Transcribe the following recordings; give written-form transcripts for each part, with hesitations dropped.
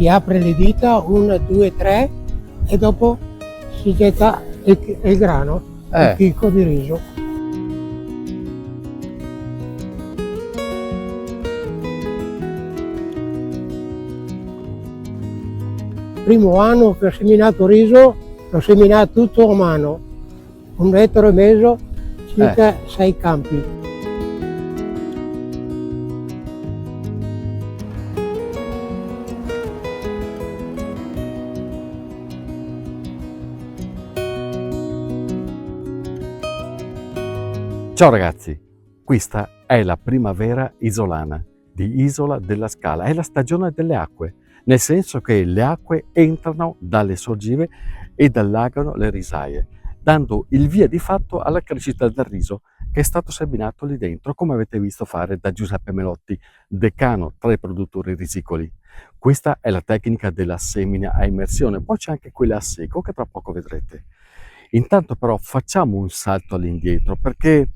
si apre le dita, 1, 2, 3 e dopo si getta il grano, il chicco di riso. Primo anno che ho seminato riso, l'ho seminato tutto a mano, 1,5 metri, circa 6 campi. Ciao ragazzi, questa è la primavera isolana di Isola della Scala, è la stagione delle acque, nel senso che le acque entrano dalle sorgive ed allagano le risaie, dando il via di fatto alla crescita del riso che è stato seminato lì dentro, come avete visto fare da Giuseppe Melotti, decano tra i produttori risicoli. Questa è la tecnica della semina a immersione, poi c'è anche quella a secco che tra poco vedrete. Intanto però facciamo un salto all'indietro perché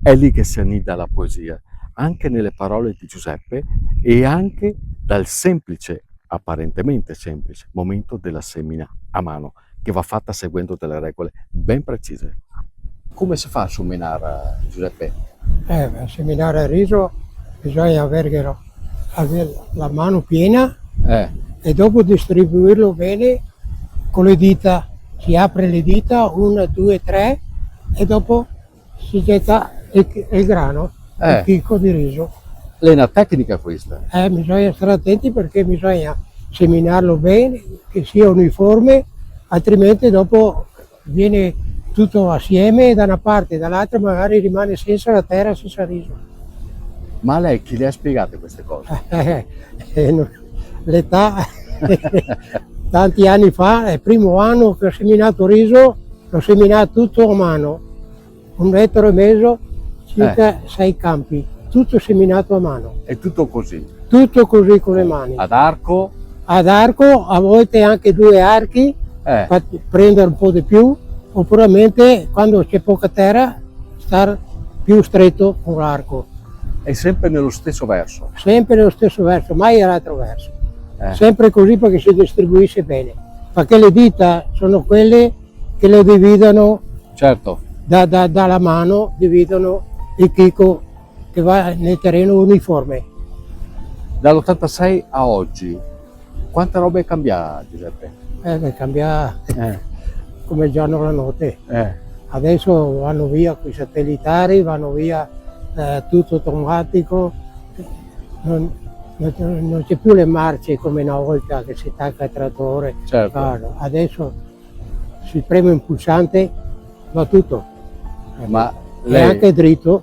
è lì che si annida la poesia, anche nelle parole di Giuseppe e anche dal semplice, apparentemente semplice, momento della semina a mano, che va fatta seguendo delle regole ben precise. Come si fa a seminare, Giuseppe? A seminare il riso bisogna avere la mano piena e dopo distribuirlo bene con le dita. Si apre le dita, 1, 2, 3 e dopo si getta il grano, il chicco di riso. È una tecnica questa? Bisogna stare attenti perché bisogna seminarlo bene, che sia uniforme, altrimenti dopo viene tutto assieme da una parte e dall'altra magari rimane senza la terra, senza riso. Ma lei chi le ha spiegate queste cose? L'età... Tanti anni fa, il primo anno che ho seminato riso, l'ho seminato tutto a mano, 1,5 metri, circa 6 campi, tutto seminato a mano. È tutto così? Tutto così con le mani. Ad arco? Ad arco, a volte anche 2 archi, per prendere un po' di più, oppure quando c'è poca terra, star più stretto con l'arco. È sempre nello stesso verso? Sempre nello stesso verso, mai all'altro verso. Sempre così perché si distribuisce bene, perché le dita sono quelle che lo dividono, certo, dalla mano dividono il chicco che va nel terreno uniforme. Dall'86 a oggi quanta roba è cambiata, Giuseppe? Cambia come il giorno e la notte. Adesso vanno via quei satellitari, vanno via tutto automatico. Non c'è più le marce come una volta che si attacca il trattore. Certo. Adesso si preme un pulsante, va tutto. Ma lei... E anche dritto,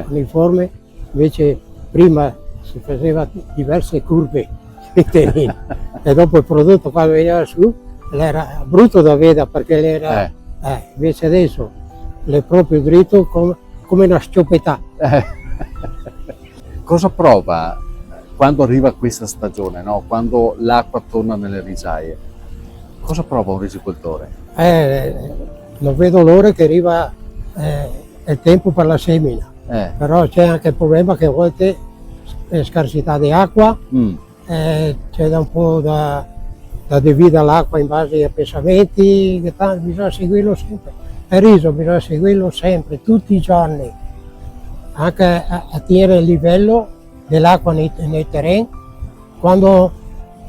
uniforme, invece prima si faceva diverse curve e dopo il prodotto quando veniva su era brutto da vedere perché era, invece adesso è proprio dritto come una scioppetta. Cosa prova quando arriva questa stagione, no? Quando l'acqua torna nelle risaie? Cosa prova un risicoltore? Non vedo l'ora che arriva il tempo per la semina, però c'è anche il problema che a volte è scarsità di acqua, c'è da un po' da dividere l'acqua in base ai pesamenti, bisogna seguirlo sempre. Il riso bisogna seguirlo sempre, tutti i giorni, anche a tenere il livello dell'acqua nei terreni. Quando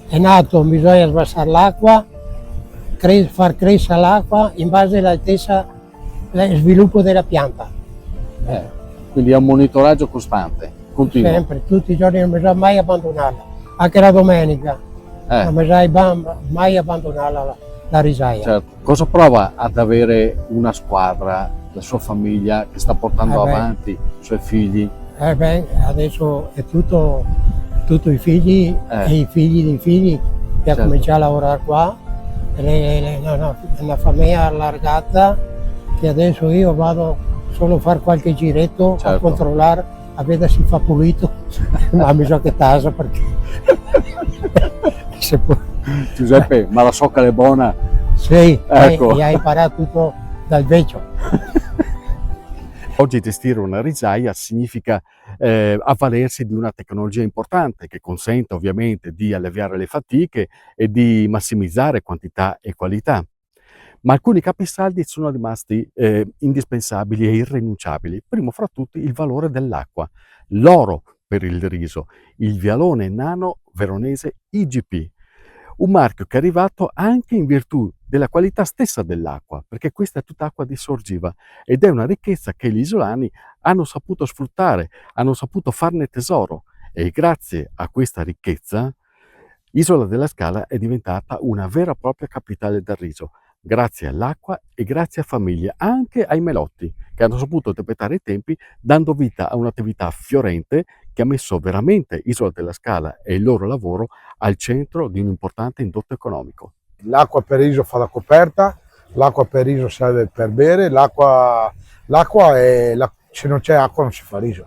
è nato bisogna sbassare l'acqua, far crescere l'acqua in base all'altezza e sviluppo della pianta. Quindi è un monitoraggio costante, continuo. Sempre, tutti i giorni, non bisogna mai abbandonarla, anche la domenica, non bisogna mai abbandonarla la risaia. Certo. Cosa prova ad avere una squadra, la sua famiglia che sta portando avanti, i suoi figli? Adesso è tutto i figli e i figli dei figli che ha cominciato a lavorare qua, una famiglia allargata che adesso io vado solo a fare qualche giretto a controllare, a vedere se fa pulito, ma mi sa che tasa perché Giuseppe, ma la socca è buona? Sì, ecco. E hai imparato tutto dal vecchio. Oggi gestire una risaia significa avvalersi di una tecnologia importante che consente ovviamente di alleviare le fatiche e di massimizzare quantità e qualità. Ma alcuni capisaldi sono rimasti indispensabili e irrinunciabili. Primo fra tutti il valore dell'acqua, l'oro per il riso, il vialone nano veronese IGP, un marchio che è arrivato anche in virtù della qualità stessa dell'acqua, perché questa è tutta acqua di sorgiva ed è una ricchezza che gli isolani hanno saputo sfruttare, hanno saputo farne tesoro e grazie a questa ricchezza Isola della Scala è diventata una vera e propria capitale del riso, grazie all'acqua e grazie a famiglie, anche ai melotti, che hanno saputo interpretare i tempi, dando vita a un'attività fiorente che ha messo veramente Isola della Scala e il loro lavoro al centro di un importante indotto economico. L'acqua per riso fa la coperta, l'acqua per riso serve per bere, se non c'è acqua non si fa riso.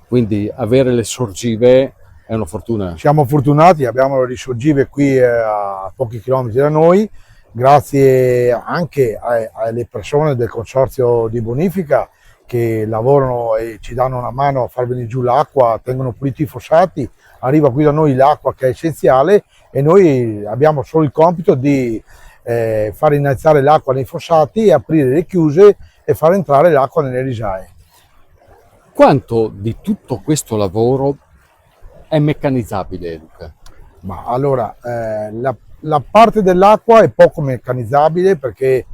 Quindi avere le sorgive è una fortuna. Siamo fortunati, abbiamo le risorgive qui a pochi chilometri da noi, grazie anche alle persone del consorzio di bonifica che lavorano e ci danno una mano a far venire giù l'acqua, tengono puliti i fossati, arriva qui da noi l'acqua che è essenziale e noi abbiamo solo il compito di far innalzare l'acqua nei fossati, aprire le chiuse e far entrare l'acqua nelle risaie. Quanto di tutto questo lavoro è meccanizzabile, Luca? Ma allora, la parte dell'acqua è poco meccanizzabile perché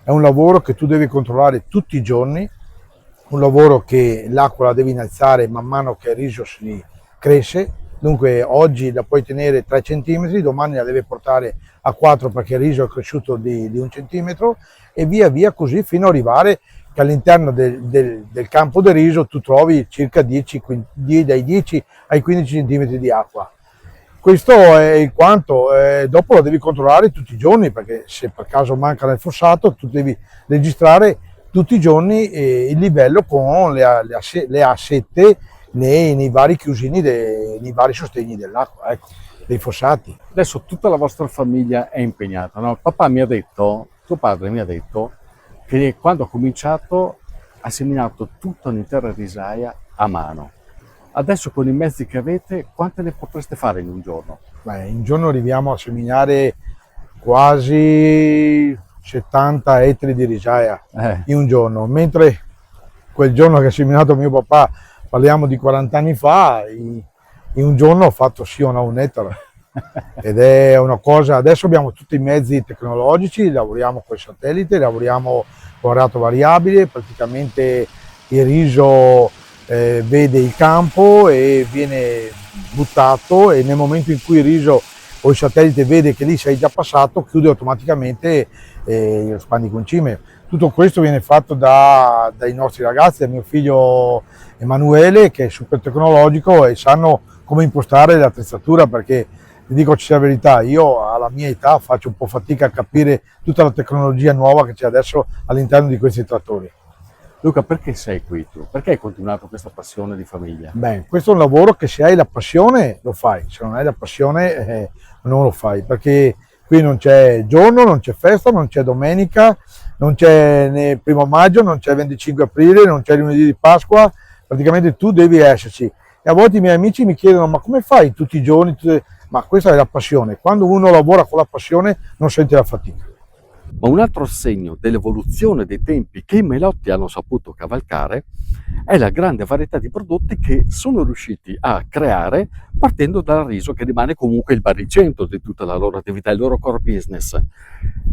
è un lavoro che tu devi controllare tutti i giorni, un lavoro che l'acqua la devi innalzare man mano che il riso si cresce, dunque oggi la puoi tenere 3 cm, domani la devi portare a 4 perché il riso è cresciuto di 1 centimetro e via via così fino ad arrivare che all'interno del campo del riso tu trovi circa dai 10 ai 15 cm di acqua. Questo è il quanto, dopo lo devi controllare tutti i giorni perché se per caso manca nel fossato tu devi registrare tutti i giorni il livello con le assette nei vari chiusini, nei vari sostegni dell'acqua, ecco, dei fossati. Adesso tutta la vostra famiglia è impegnata, no? Tuo padre mi ha detto che quando ha cominciato ha seminato tutta un'intera risaia a mano. Adesso con i mezzi che avete, quante ne potreste fare in un giorno? Beh, in un giorno arriviamo a seminare quasi 70 ettari di risaia in un giorno, mentre quel giorno che ha seminato mio papà, parliamo di 40 anni fa, in un giorno ho fatto sì o no un ettaro. Ed è una cosa, adesso abbiamo tutti i mezzi tecnologici, lavoriamo con il satellite, lavoriamo con rato variabile, praticamente il riso vede il campo e viene buttato e nel momento in cui il riso o il satellite vede che lì sei già passato, chiude automaticamente lo spandiconcime. Tutto questo viene fatto dai nostri ragazzi, da mio figlio Emanuele che è super tecnologico e sanno come impostare l'attrezzatura perché ti dico la verità, io alla mia età faccio un po' fatica a capire tutta la tecnologia nuova che c'è adesso all'interno di questi trattori. Luca, perché sei qui tu? Perché hai continuato questa passione di famiglia? Beh, questo è un lavoro che se hai la passione lo fai, se non hai la passione non lo fai, perché qui non c'è giorno, non c'è festa, non c'è domenica, non c'è né 1° maggio, non c'è 25 aprile, non c'è lunedì di Pasqua, praticamente tu devi esserci. E a volte i miei amici mi chiedono, ma come fai tutti i giorni? Ma questa è la passione, quando uno lavora con la passione non sente la fatica. Ma un altro segno dell'evoluzione dei tempi che i melotti hanno saputo cavalcare è la grande varietà di prodotti che sono riusciti a creare partendo dal riso che rimane comunque il baricentro di tutta la loro attività, il loro core business.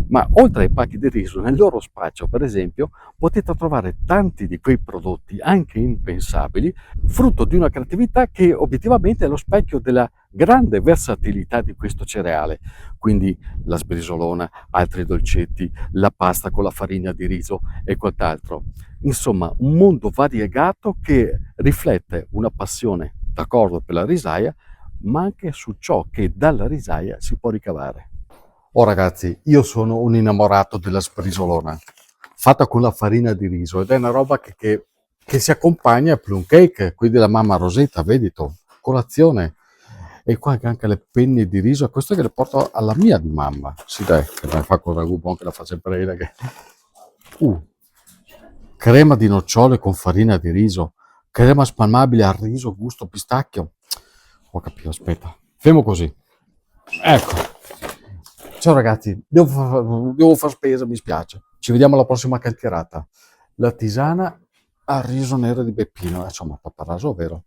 Ma oltre ai pacchi di riso, nel loro spaccio per esempio potete trovare tanti di quei prodotti anche impensabili, frutto di una creatività che obiettivamente è lo specchio della grande versatilità di questo cereale, quindi la sbrisolona, altri dolcetti, la pasta con la farina di riso e quant'altro. Insomma, un mondo variegato che riflette una passione, d'accordo, per la risaia, ma anche su ciò che dalla risaia si può ricavare. Oh ragazzi, io sono un innamorato della sbrisolona, fatta con la farina di riso ed è una roba che si accompagna al plum cake, qui della mamma Rosetta, vedi tu, colazione. E qua anche le penne di riso, e questo che le porto alla mia di mamma. Sì dai, che me fa con ragù buon che la fa sempre lei. Crema di nocciole con farina di riso, crema spalmabile al riso, gusto pistacchio. Ho capito, aspetta. Fermo così. Ecco. Ciao ragazzi, devo far spesa, mi spiace. Ci vediamo alla prossima chiacchierata. La tisana al riso nero di Beppino. Insomma, papparaso, vero?